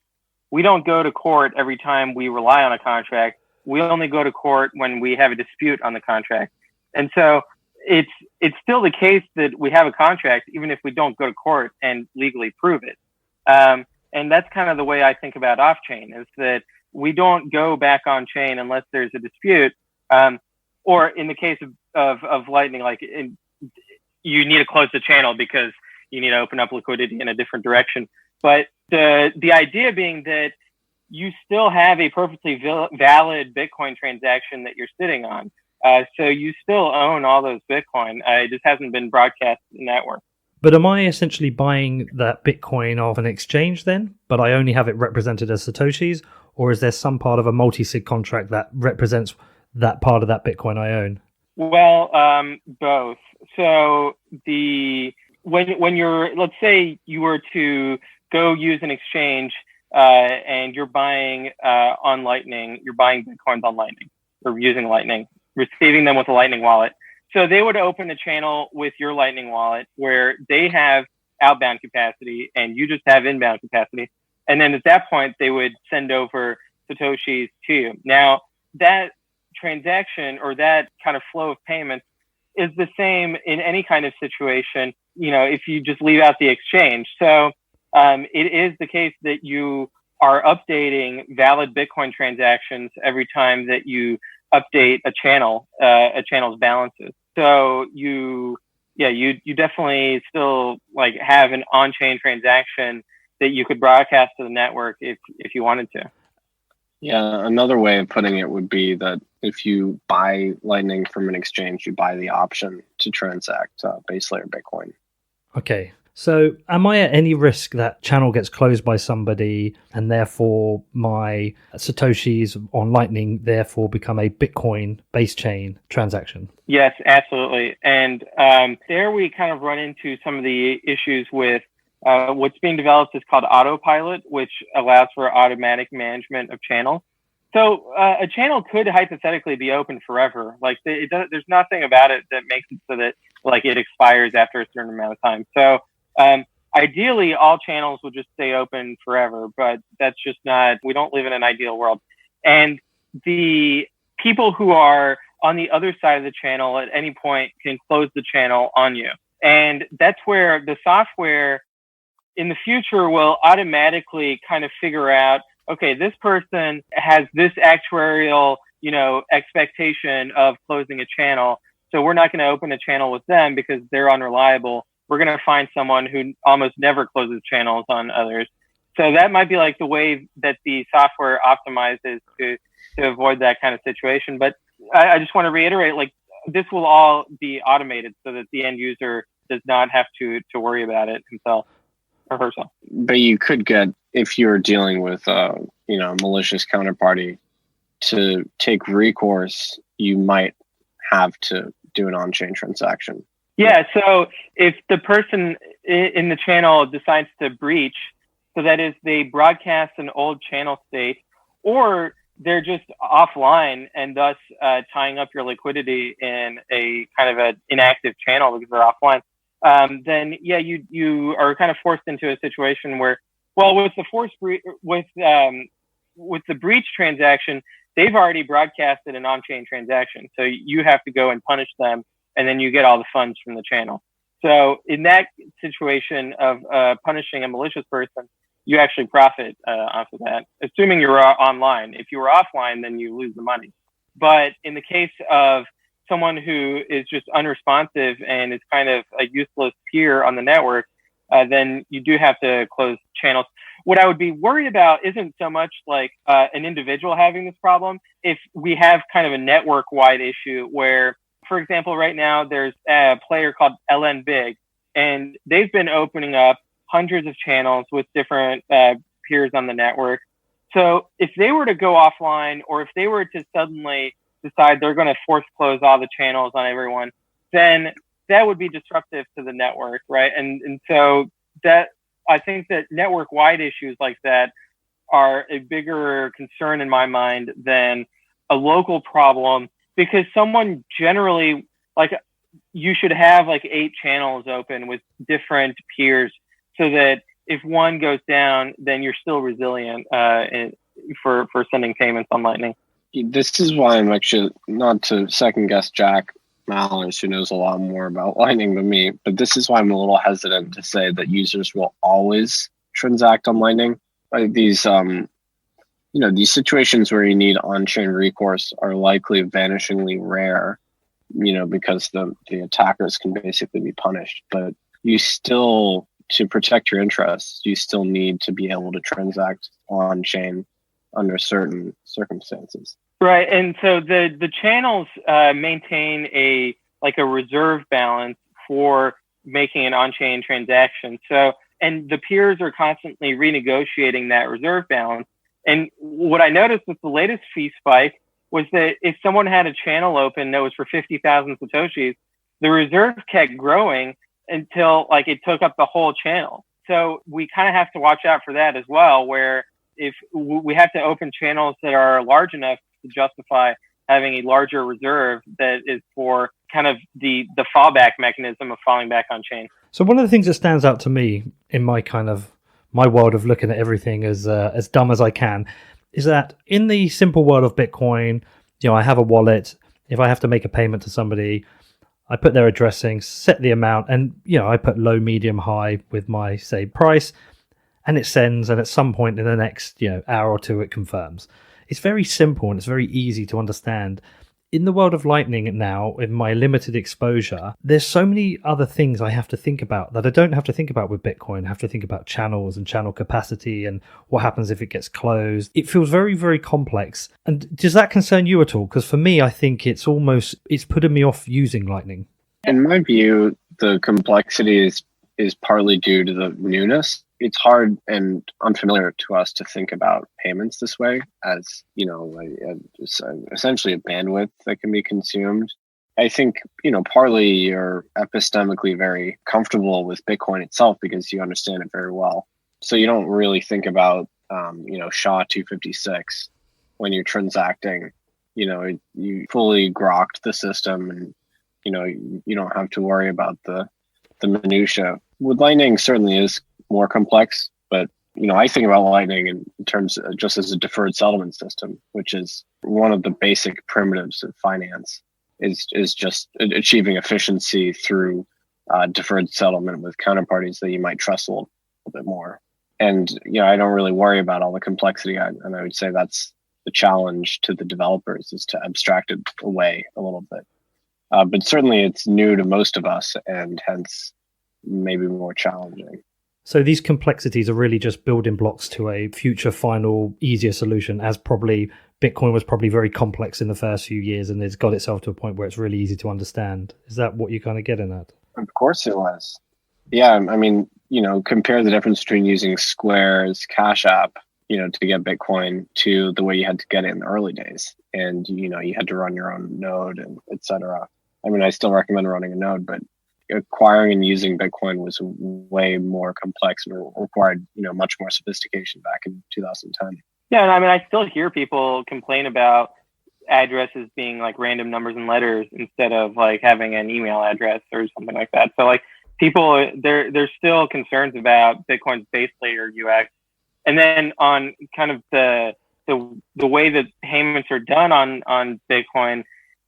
we don't go to court every time we rely on a contract. We only go to court when we have a dispute on the contract. And so it's still the case that we have a contract, even if we don't go to court and legally prove it. And that's kind of the way I think about off-chain, is that we don't go back on chain unless there's a dispute. Or in the case of Lightning, you need to close the channel because you need to open up liquidity in a different direction. But the idea being that you still have a perfectly valid Bitcoin transaction that you're sitting on. So you still own all those Bitcoin. It just hasn't been broadcast to the network. But am I essentially buying that Bitcoin off an exchange then, but I only have it represented as Satoshis? Or is there some part of a multi-sig contract that represents that part of that Bitcoin I own? Well, both. So when you're, let's say you were to go use an exchange and you're buying on Lightning, you're buying Bitcoins on Lightning or using Lightning, receiving them with a Lightning wallet. So they would open a channel with your Lightning wallet where they have outbound capacity and you just have inbound capacity. And then at that point, they would send over Satoshis to you. Now, that transaction or that kind of flow of payments is the same in any kind of situation, if you just leave out the exchange. So it is the case that you are updating valid Bitcoin transactions every time that you update a channel's balances. So you definitely still have an on-chain transaction that you could broadcast to the network if you wanted to. Yeah, another way of putting it would be that if you buy Lightning from an exchange, you buy the option to transact base layer Bitcoin. Okay. So am I at any risk that channel gets closed by somebody and therefore my Satoshis on Lightning therefore become a Bitcoin base chain transaction? Yes, absolutely. And there we kind of run into some of the issues with what's being developed is called Autopilot, which allows for automatic management of channels. So a channel could hypothetically be open forever. There's nothing about it that makes it so that it expires after a certain amount of time. So ideally, all channels will just stay open forever, but that's just not, we don't live in an ideal world. And the people who are on the other side of the channel at any point can close the channel on you. And that's where the software in the future will automatically kind of figure out, okay, this person has this actuarial, expectation of closing a channel. So we're not going to open a channel with them because they're unreliable. We're going to find someone who almost never closes channels on others. So that might be the way that the software optimizes to avoid that kind of situation. But I just want to reiterate, this will all be automated so that the end user does not have to worry about it himself or herself. But you could get, if you're dealing with malicious counterparty, to take recourse, you might have to do an on-chain transaction. Yeah, so if the person in the channel decides to breach, so that is they broadcast an old channel state, or they're just offline and thus tying up your liquidity in a kind of an inactive channel because they're offline. then yeah, you are kind of forced into a situation where, well, with the breach transaction, they've already broadcasted an on-chain transaction, so you have to go and punish them, and then you get all the funds from the channel. So in that situation of punishing a malicious person, you actually profit off of that, assuming you're online. If you were offline, then you lose the money. But in the case of someone who is just unresponsive and is kind of a useless peer on the network, then you do have to close channels. What I would be worried about isn't so much like an individual having this problem. If we have kind of a network-wide issue where, for example, right now there's a player called LN Big, and they've been opening up hundreds of channels with different peers on the network. So if they were to go offline, or if they were to suddenly decide they're going to force close all the channels on everyone, then that would be disruptive to the network, right? And so that, I think that network-wide issues like that are a bigger concern in my mind than a local problem, because someone generally, like, you should have like 8 channels open with different peers so that if one goes down, then you're still resilient for sending payments on Lightning. This is why I'm actually, not to second guess Jack Mallers, who knows a lot more about Lightning than me, but this is why I'm a little hesitant to say that users will always transact on Lightning. Like these, these situations where you need on-chain recourse are likely vanishingly rare, because the attackers can basically be punished. But you still, to protect your interests, you still need to be able to transact on-chain under certain circumstances. Right, and so the channels maintain a reserve balance for making an on-chain transaction. So, and the peers are constantly renegotiating that reserve balance. And what I noticed with the latest fee spike was that if someone had a channel open that was for 50,000 Satoshis, the reserve kept growing until it took up the whole channel. So we kind of have to watch out for that as well, where if we have to open channels that are large enough to justify having a larger reserve that is for kind of the fallback mechanism of falling back on chain. So one of the things that stands out to me in my world of looking at everything as dumb as I can is that in the simple world of Bitcoin, I have a wallet. If I have to make a payment to somebody, I put their addressing, set the amount, and I put low, medium, high with my say price, and it sends. And at some point in the next hour or two, it confirms. It's very simple and it's very easy to understand. In the world of Lightning now, in my limited exposure, there's so many other things I have to think about that I don't have to think about with Bitcoin. I have to think about channels and channel capacity and what happens if it gets closed. It feels very, very complex. And does that concern you at all? Because for me, I think it's putting me off using Lightning. In my view, the complexity is partly due to the newness. It's hard and unfamiliar to us to think about payments this way as, essentially a bandwidth that can be consumed. I think, partly you're epistemically very comfortable with Bitcoin itself because you understand it very well. So you don't really think about, SHA-256 when you're transacting. You fully grokked the system and, you don't have to worry about the minutia. With Lightning, certainly is more complex, but I think about Lightning in terms of just as a deferred settlement system, which is one of the basic primitives of finance, is just achieving efficiency through deferred settlement with counterparties that you might trust a little bit more. And I don't really worry about all the complexity, and I would say that's the challenge to the developers, is to abstract it away a little bit. But certainly it's new to most of us, and hence maybe more challenging. So these complexities are really just building blocks to a future final easier solution, as probably Bitcoin was probably very complex in the first few years and it's got itself to a point where it's really easy to understand. Is that what you're kind of getting at? Of course it was. Yeah, I mean, compare the difference between using Square's Cash App, to get Bitcoin to the way you had to get it in the early days. And, you had to run your own node and et cetera. I mean, I still recommend running a node, but acquiring and using Bitcoin was way more complex and required, much more sophistication back in 2010. Yeah, and I mean, I still hear people complain about addresses being like random numbers and letters instead of like having an email address or something like that. So people, there's still concerns about Bitcoin's base layer UX. And then on kind of the way that payments are done on Bitcoin,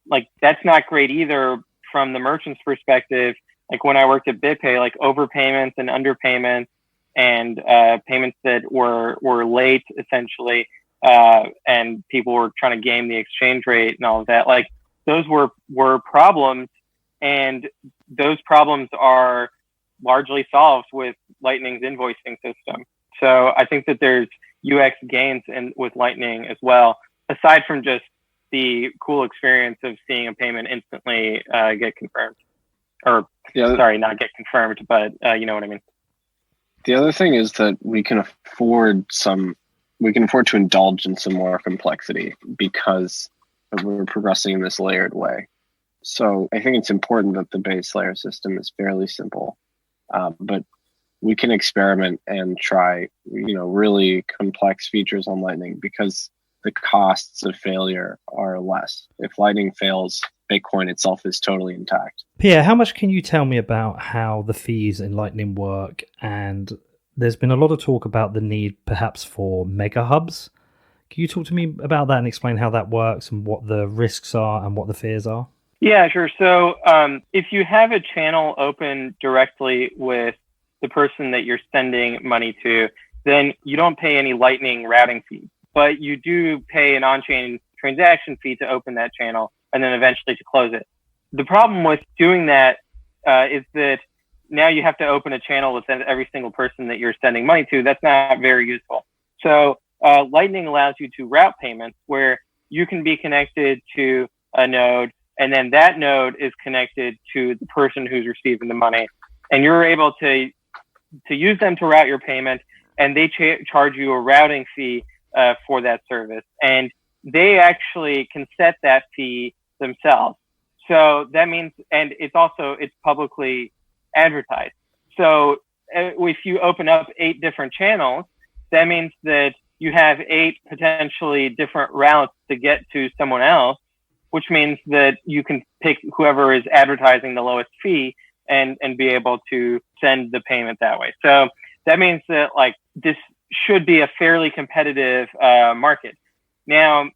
like that's not great either from the merchant's perspective. Like when I worked at BitPay, like overpayments and underpayments and payments that were late essentially, and people were trying to game the exchange rate and all of that. Like those were problems, and those problems are largely solved with Lightning's invoicing system. So I think that there's UX gains with Lightning as well, aside from just the cool experience of seeing a payment instantly get confirmed. Or, sorry, not get confirmed, but you know what I mean. The other thing is that we can afford to indulge in some more complexity because we're progressing in this layered way. So I think it's important that the base layer system is fairly simple, but we can experiment and try, really complex features on Lightning because the costs of failure are less. If Lightning fails, Bitcoin itself is totally intact. Pierre, how much can you tell me about how the fees in Lightning work? And there's been a lot of talk about the need perhaps for Megahubs. Can you talk to me about that and explain how that works and what the risks are and what the fears are? Yeah, sure. So if you have a channel open directly with the person that you're sending money to, then you don't pay any Lightning routing fees, but you do pay an on-chain transaction fee to open that channel and then eventually to close it. The problem with doing that is that now you have to open a channel to send every single person that you're sending money to. That's not very useful. So Lightning allows you to route payments where you can be connected to a node, and then that node is connected to the person who's receiving the money. And you're able to use them to route your payment, and they charge you a routing fee for that service. And they actually can set that fee themselves. So that means, and it's publicly advertised. So if you open up 8 different channels, that means that you have 8 potentially different routes to get to someone else, which means that you can pick whoever is advertising the lowest fee and be able to send the payment that way. So that means that like this should be a fairly competitive market. Now,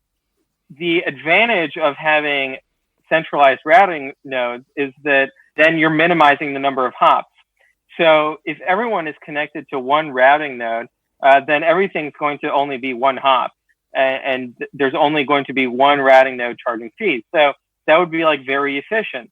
the advantage of having centralized routing nodes is that then you're minimizing the number of hops. So if everyone is connected to one routing node, then everything's going to only be one hop, and there's only going to be one routing node charging fees. So that would be like very efficient.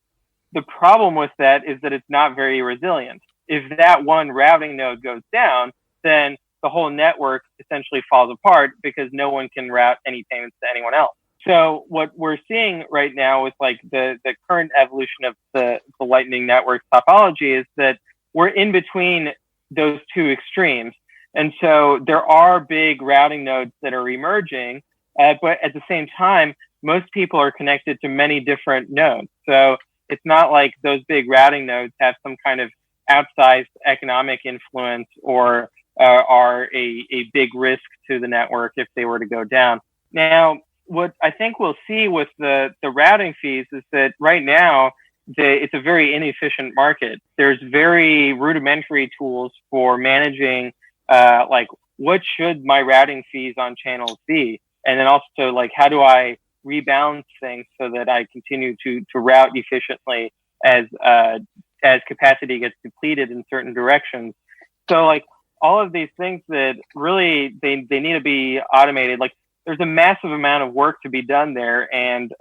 The problem with that is that it's not very resilient. If that one routing node goes down, then the whole network essentially falls apart because no one can route any payments to anyone else. So what we're seeing right now with like the current evolution of the Lightning Network topology is that we're in between those two extremes. And so there are big routing nodes that are emerging, but at the same time, most people are connected to many different nodes. So it's not like those big routing nodes have some kind of outsized economic influence or are a big risk to the network if they were to go down. Now, what I think we'll see with the routing fees is that right now, it's a very inefficient market. There's very rudimentary tools for managing like what should my routing fees on channels be? And then also like how do I rebalance things so that I continue to route efficiently as capacity gets depleted in certain directions. So like all of these things that really they need to be automated. Like there's a massive amount of work to be done there. And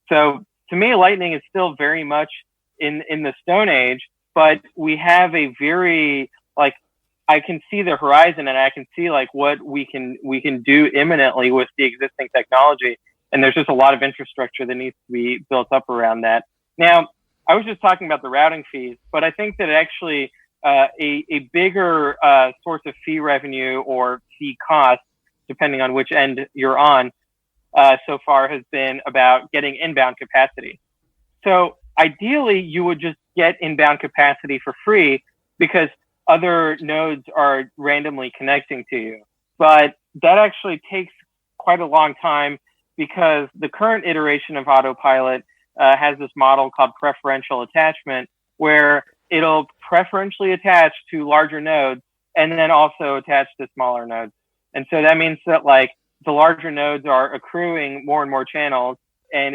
so to me, Lightning is still very much in the Stone Age, but we have a very like I can see the horizon and I can see like what we can do imminently with the existing technology. And there's just a lot of infrastructure that needs to be built up around that. Now, I was just talking about the routing fees, but I think that actually a bigger source of fee revenue or fee cost, depending on which end you're on, so far has been about getting inbound capacity. So ideally, you would just get inbound capacity for free because other nodes are randomly connecting to you. But that actually takes quite a long time because the current iteration of Autopilot has this model called preferential attachment, where it'll preferentially attach to larger nodes and then also attach to smaller nodes. And so that means that like the larger nodes are accruing more and more channels, and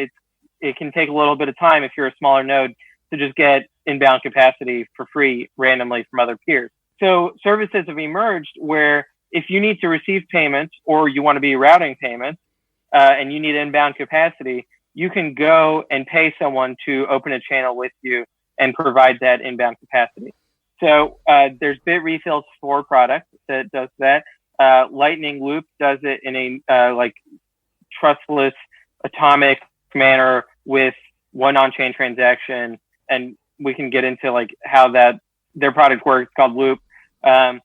it can take a little bit of time if you're a smaller node to just get inbound capacity for free randomly from other peers. So services have emerged where if you need to receive payments or you want to be routing payments and you need inbound capacity, you can go and pay someone to open a channel with you and provide that inbound capacity. So there's Bitrefill's 4 product that does that. Lightning Loop does it in a like trustless, atomic manner with one on-chain transaction, and we can get into like how that their product works, called Loop. And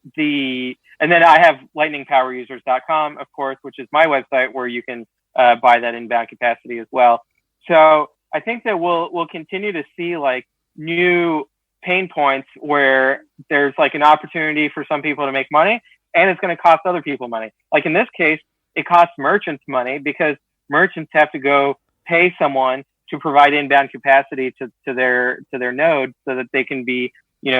then I have lightningpowerusers.com, of course, which is my website where you can buy that inbound capacity as well. So I think that we'll continue to see like new pain points where there's like an opportunity for some people to make money, and it's going to cost other people money. Like in this case, it costs merchants money because merchants have to go pay someone to provide inbound capacity to their node so that they can be,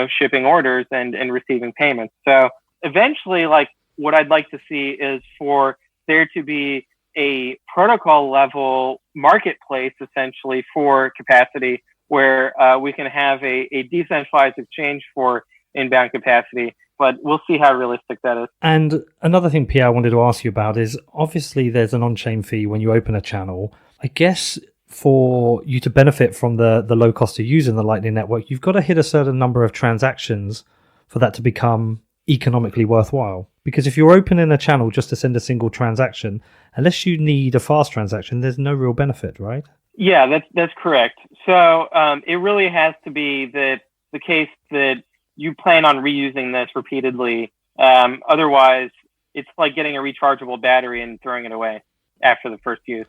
shipping orders and receiving payments. So eventually, like what I'd like to see is for there to be a protocol level marketplace essentially for capacity where we can have a decentralized exchange for inbound capacity. But we'll see how realistic that is. And another thing, Pierre, I wanted to ask you about is obviously there's an on-chain fee when you open a channel. I guess for you to benefit from the low cost of using the Lightning Network, you've got to hit a certain number of transactions for that to become economically worthwhile. Because if you're opening a channel just to send a single transaction, unless you need a fast transaction, there's no real benefit, right? Yeah, that's correct. So it really has to be the case that you plan on reusing this repeatedly. Otherwise, it's like getting a rechargeable battery and throwing it away after the first use.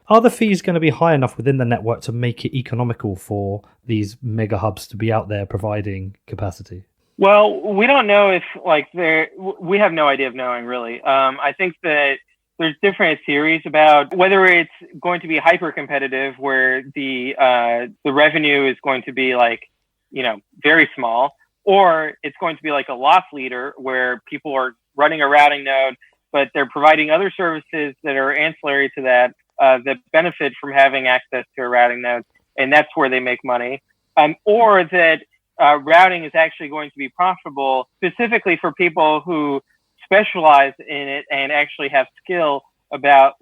Are the fees going to be high enough within the network to make it economical for these mega hubs to be out there providing capacity? Well, we don't know if we have no idea of knowing really. I think that there's different theories about whether it's going to be hyper competitive where the revenue is going to be very small, or it's going to be like a loss leader where people are running a routing node, but they're providing other services that are ancillary to that that benefit from having access to a routing node, and that's where they make money. Or that routing is actually going to be profitable specifically for people who specialize in it and actually have skill about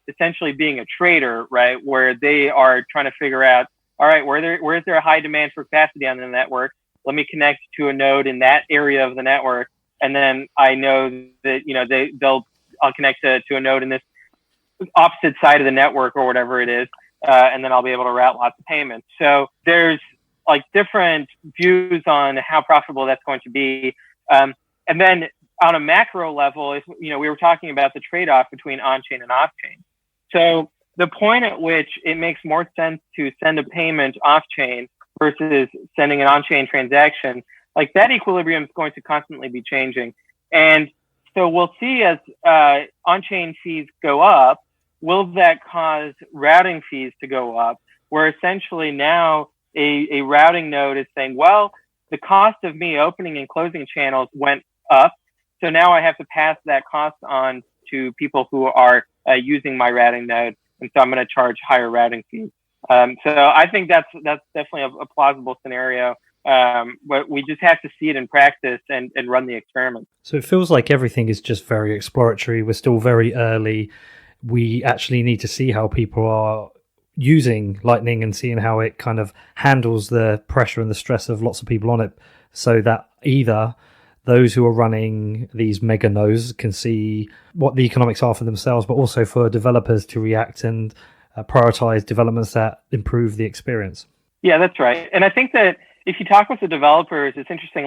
essentially being a trader, right? Where they are trying to figure out, all right, where is there a high demand for capacity on the network? Let me connect to a node in that area of the network. And then I know that, I'll connect to a node in this opposite side of the network or whatever it is. And then I'll be able to route lots of payments. So there's different views on how profitable that's going to be. And then on a macro level, if, we were talking about the trade-off between on-chain and off-chain. So the point at which it makes more sense to send a payment off-chain versus sending an on-chain transaction, that equilibrium is going to constantly be changing. And so we'll see as on-chain fees go up, will that cause routing fees to go up? Where essentially now a routing node is saying, well, the cost of me opening and closing channels went up. So now I have to pass that cost on to people who are using my routing node. And so I'm going to charge higher routing fees. So I think that's definitely a plausible scenario. But we just have to see it in practice and run the experiment. So it feels like everything is just very exploratory. We're still very early. We actually need to see how people are using Lightning and seeing how it kind of handles the pressure and the stress of lots of people on it, so that either those who are running these mega nodes can see what the economics are for themselves, but also for developers to react and prioritize developments that improve the experience. Yeah, that's right. And I think that if you talk with the developers, it's interesting.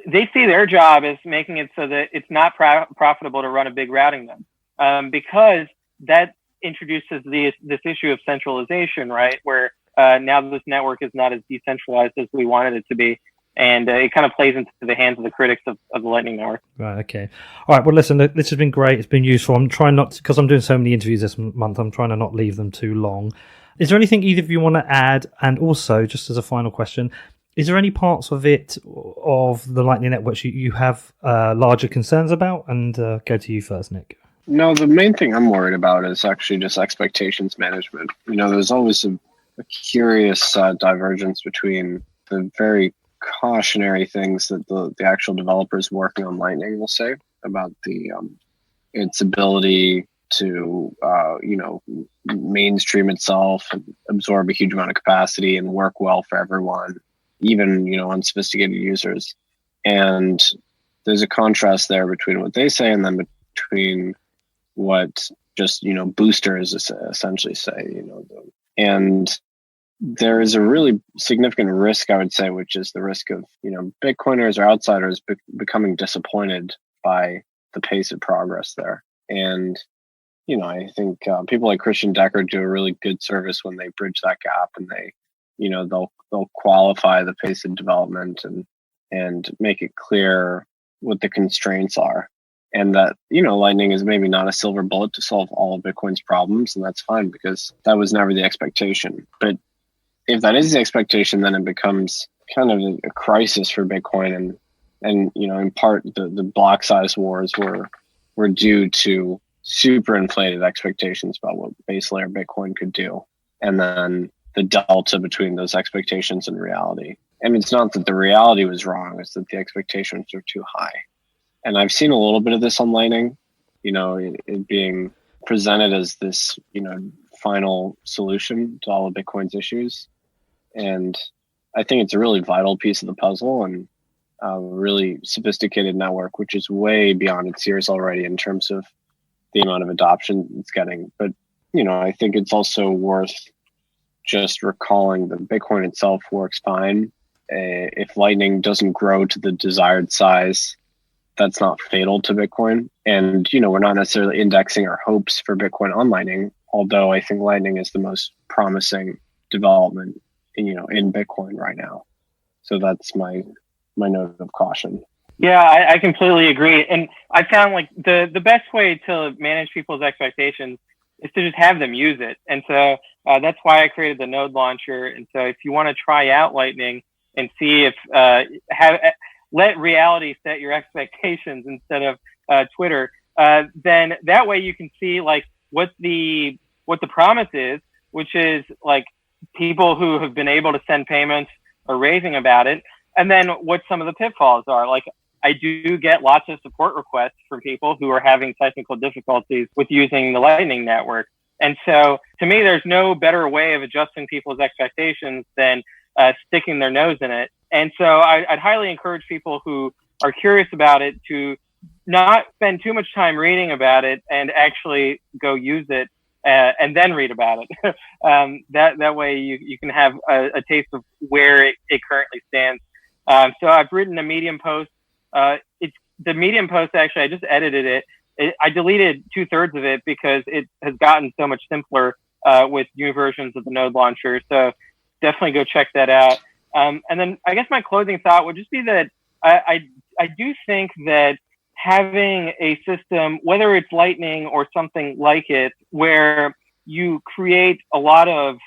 They see their job as making it so that it's not profitable to run a big routing node, because that introduces this issue of centralization, right? Where now this network is not as decentralized as we wanted it to be. And it kind of plays into the hands of the critics of the Lightning Network. Right, okay. All right, well, listen, this has been great. It's been useful. I'm trying not to, because I'm doing so many interviews this month, I'm trying to not leave them too long. Is there anything either of you want to add? And also, just as a final question, Is there any parts of it, of the Lightning Network, you have larger concerns about? And go to you first, Nick. No, the main thing I'm worried about is actually just expectations management. There's always a curious divergence between the very cautionary things that the actual developers working on Lightning will say about its ability to mainstream itself and absorb a huge amount of capacity and work well for everyone, even unsophisticated users. And there's a contrast there between what they say and then between what just boosters essentially say. And there is a really significant risk, I would say, which is the risk of Bitcoiners or outsiders becoming disappointed by the pace of progress there. And I think people like Christian Decker do a really good service when they bridge that gap, and they they'll qualify the pace of development and make it clear what the constraints are, and that Lightning is maybe not a silver bullet to solve all of Bitcoin's problems, and that's fine because that was never the expectation. But if that is the expectation, then it becomes kind of a crisis for Bitcoin, and in part the block size wars were due to super inflated expectations about what base layer Bitcoin could do, and then the delta between those expectations and reality. And it's not that the reality was wrong, it's that the expectations are too high. And I've seen a little bit of this on Lightning, it being presented as this, final solution to all of Bitcoin's issues. And I think it's a really vital piece of the puzzle, and a really sophisticated network, which is way beyond its years already in terms of the amount of adoption it's getting. But, I think it's also worth just recalling that Bitcoin itself works fine. If Lightning doesn't grow to the desired size, that's not fatal to Bitcoin. And, we're not necessarily indexing our hopes for Bitcoin on Lightning, although I think Lightning is the most promising development, in Bitcoin right now. So that's my note of caution. Yeah, I completely agree. And I found like the best way to manage people's expectations is to just have them use it. And so that's why I created the node launcher. And so if you want to try out Lightning and see if let reality set your expectations instead of Twitter, then that way you can see like what the promise is, which is like people who have been able to send payments are raving about it. And then what some of the pitfalls are. Like I do get lots of support requests from people who are having technical difficulties with using the Lightning Network. And so to me, there's no better way of adjusting people's expectations than sticking their nose in it. And so I'd highly encourage people who are curious about it to not spend too much time reading about it and actually go use it and then read about it. That way you can have a taste of where it currently stands. So I've written a Medium post. It's the Medium post, actually, I just edited it. I deleted 2/3 of it because it has gotten so much simpler with new versions of the node launcher. So definitely go check that out. And then I guess my closing thought would just be that I do think that having a system, whether it's Lightning or something like it, where you create a lot of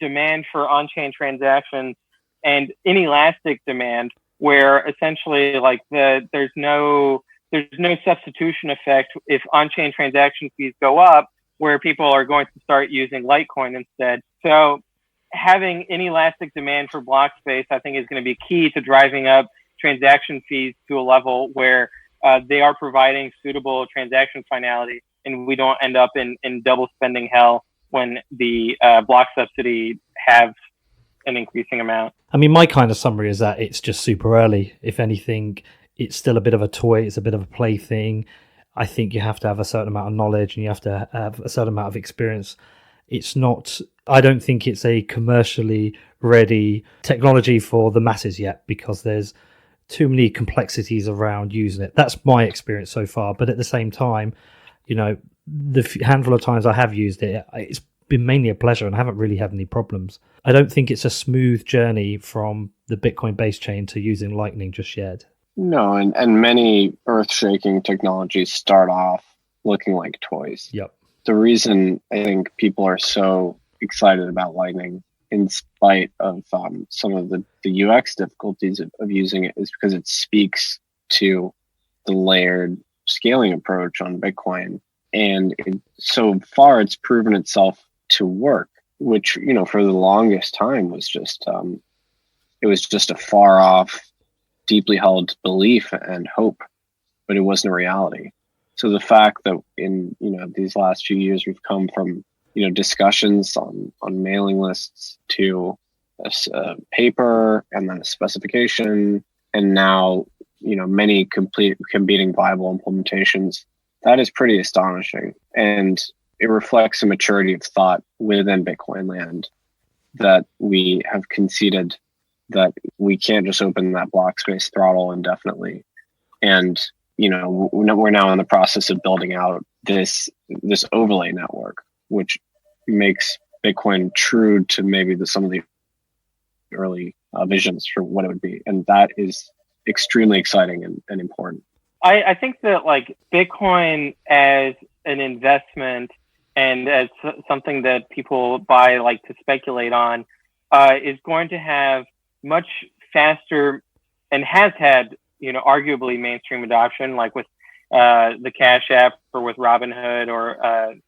demand for on-chain transactions and inelastic demand, where essentially like there's no substitution effect if on-chain transaction fees go up, where people are going to start using Litecoin instead. So having inelastic demand for block space, I think, is going to be key to driving up transaction fees to a level where they are providing suitable transaction finality, and we don't end up in double spending hell when the block subsidy have an increasing amount. I mean, my kind of summary is that it's just super early. If anything, it's still a bit of a toy. It's a bit of a plaything. I think you have to have a certain amount of knowledge and you have to have a certain amount of experience. It's not, I don't think it's a commercially ready technology for the masses yet, because there's too many complexities around using it. That's my experience so far. But at the same time, the handful of times I have used it, it's been mainly a pleasure and I haven't really had any problems. I don't think it's a smooth journey from the Bitcoin base chain to using Lightning just yet. No, and many earth-shaking technologies start off looking like toys. Yep. The reason I think people are so excited about Lightning in spite of some of the UX difficulties of using it, is because it speaks to the layered scaling approach on Bitcoin. And so far, it's proven itself to work, which, for the longest time was just, it was just a far off, deeply held belief and hope, but it wasn't a reality. So the fact that in, these last few years, we've come from, discussions on mailing lists to a paper and then a specification, and now, many competing viable implementations, that is pretty astonishing. And it reflects a maturity of thought within Bitcoin land, that we have conceded that we can't just open that block space throttle indefinitely. And, we're now in the process of building out this overlay network, which makes Bitcoin true to maybe some of the early visions for what it would be. And that is extremely exciting and important. I think that like Bitcoin as an investment and as something that people buy, like to speculate on, is going to have much faster and has had, arguably mainstream adoption, like with the Cash App or with Robinhood,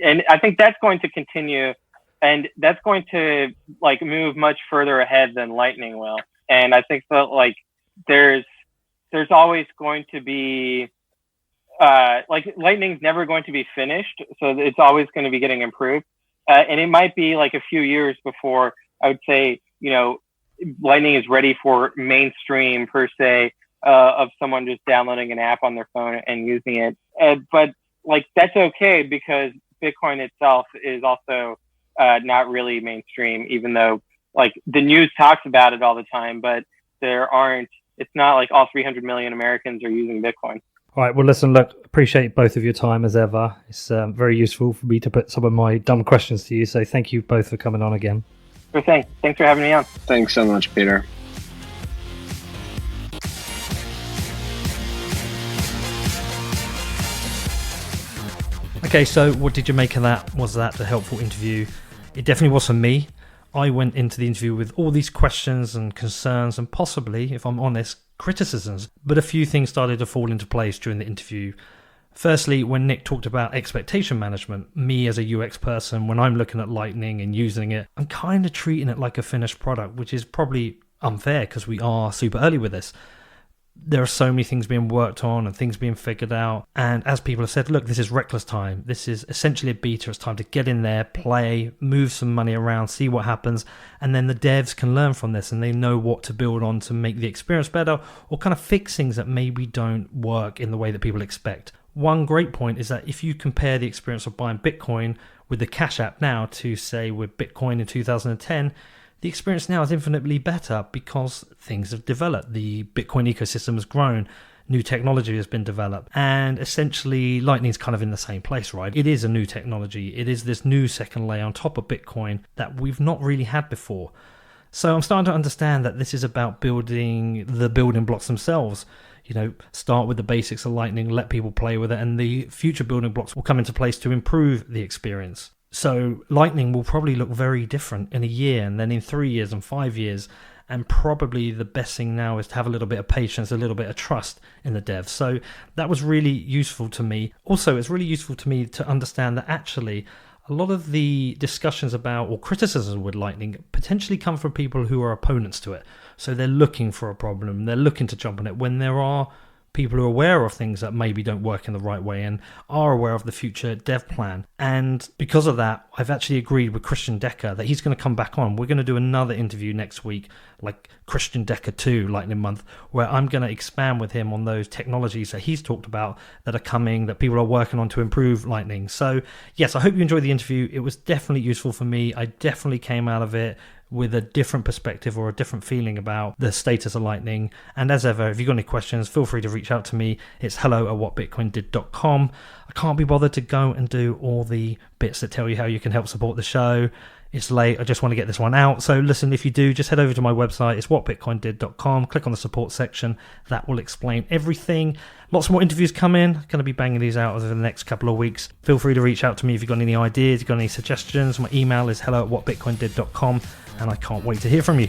and I think that's going to continue, and that's going to like move much further ahead than Lightning will. And I think that like there's always going to be like Lightning's never going to be finished, so it's always going to be getting improved. And it might be like a few years before I would say, Lightning is ready for mainstream per se, of someone just downloading an app on their phone and using it. But like that's okay, because Bitcoin itself is also not really mainstream, even though like the news talks about it all the time, but it's not like all 300 million Americans are using Bitcoin. All right. Well, listen, look, appreciate both of your time as ever. It's very useful for me to put some of my dumb questions to you. So thank you both for coming on again. Sure thing. Thanks for having me on. Thanks so much, Peter. Okay, so what did you make of that? Was that a helpful interview? It definitely was for me. I went into the interview with all these questions and concerns and possibly, if I'm honest, criticisms. But a few things started to fall into place during the interview. Firstly, when Nick talked about expectation management, me as a UX person, when I'm looking at Lightning and using it, I'm kind of treating it like a finished product, which is probably unfair because we are super early with this. There are so many things being worked on and things being figured out. And as people have said, look, this is reckless time. This is essentially a beta. It's time to get in there, play, move some money around, see what happens. And then the devs can learn from this and they know what to build on to make the experience better or kind of fix things that maybe don't work in the way that people expect. One great point is that if you compare the experience of buying Bitcoin with the Cash App now to, say, with Bitcoin in 2010, the experience now is infinitely better because things have developed. The Bitcoin ecosystem has grown. New technology has been developed. And essentially, Lightning's kind of in the same place, right? It is a new technology. It is this new second layer on top of Bitcoin that we've not really had before. So I'm starting to understand that this is about building the building blocks themselves. Start with the basics of Lightning, let people play with it, and the future building blocks will come into place to improve the experience. So Lightning will probably look very different in a year, and then in 3 years and 5 years. And probably the best thing now is to have a little bit of patience, a little bit of trust in the devs. So that was really useful to me. Also, it's really useful to me to understand that actually a lot of the discussions about or criticism with Lightning potentially come from people who are opponents to it. So they're looking for a problem. They're looking to jump on it when there are people who are aware of things that maybe don't work in the right way and are aware of the future dev plan. And because of that, I've actually agreed with Christian Decker that he's going to come back on. We're going to do another interview next week, like Christian Decker 2, Lightning Month, where I'm going to expand with him on those technologies that he's talked about that are coming, that people are working on to improve Lightning. So yes, I hope you enjoyed the interview. It was definitely useful for me. I definitely came out of it with a different perspective or a different feeling about the status of Lightning. And as ever, if you've got any questions, feel free to reach out to me. It's hello@whatbitcoindid.com. I can't be bothered to go and do all the bits that tell you how you can help support the show. It's late. I just want to get this one out. So listen, if you do, just head over to my website. It's whatbitcoindid.com. Click on the support section. That will explain everything. Lots more interviews come in. Going to be banging these out over the next couple of weeks. Feel free to reach out to me if you've got any ideas, if you've got any suggestions. My email is hello@whatbitcoindid.com, and I can't wait to hear from you.